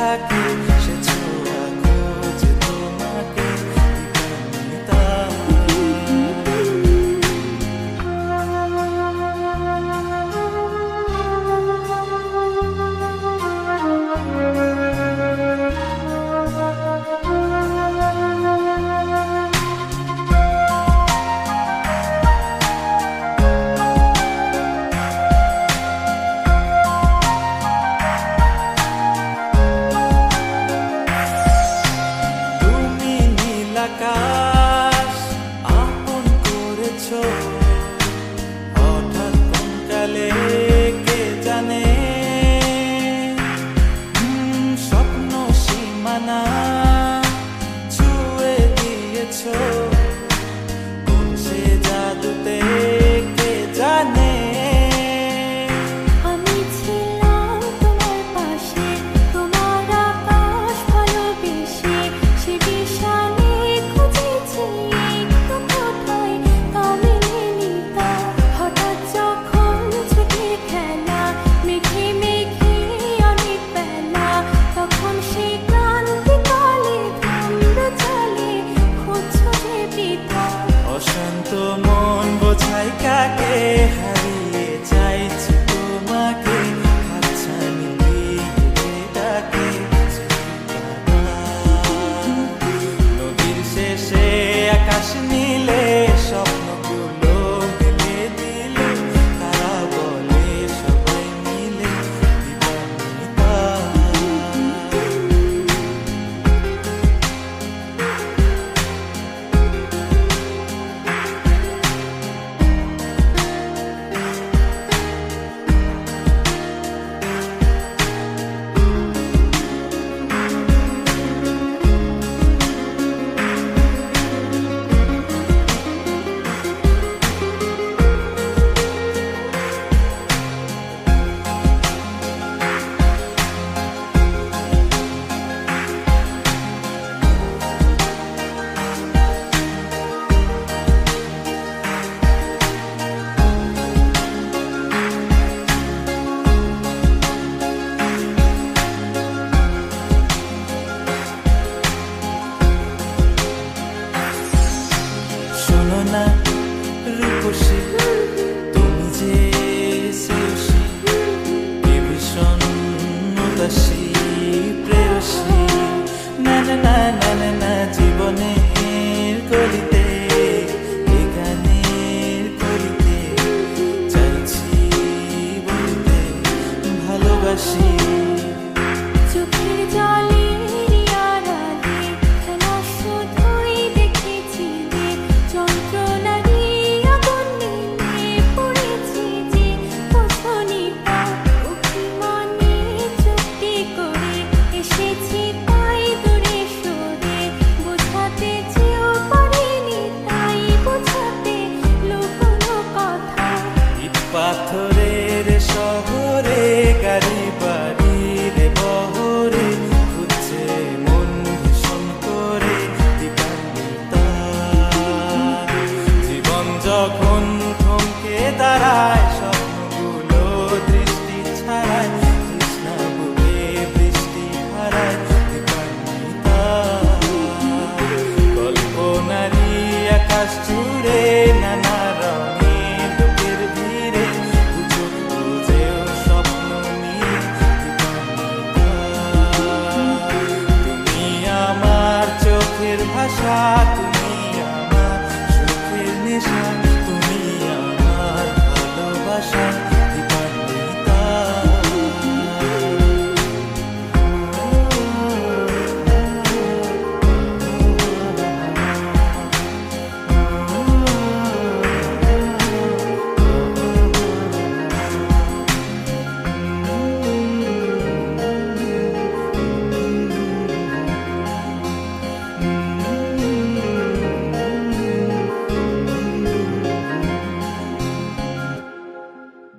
থাকে সে ছোঁয়া খোঁজে তোমাকে আকাশ আপন করেছো হঠাৎ কোন কালে কে জানে স্বপ্ন সীমানা ছুঁয়ে দিয়েছো কোন সে জাদুতে কে জানে অশান্ত মন বোঝাই কাকে হারিয়ে চাইছি তোমাকে হাতছানি দিয়ে ডাকে নদীর শেষে আকাশ নীলে স্বপ্নগুলো মিলে দিলে তারা বলে সবাই মিলে দিবানিতা রূপসী তুমি যে শ্রেয়সী কে ভীষণ উদাসী প্রেয়সী না না না না না না জীবনের গলিতে এ গানের করিতে চাইছি বলতে ভালোবাসি চোখের জলে পাথরের শহরে গাড়ি বাড়ির বহরে খুঁজছে মন ভীষণ করে দিবানিতা জীবন যখন থমকে দাঁড়ায় স্বপ্নগুলো দৃষ্টি ছাড়ায় তৃষ্ণা বুকে বৃষ্টি হারায় দিবানিতা কল্পনারি আকাশ জুড়ে নানা রঙে ভাষা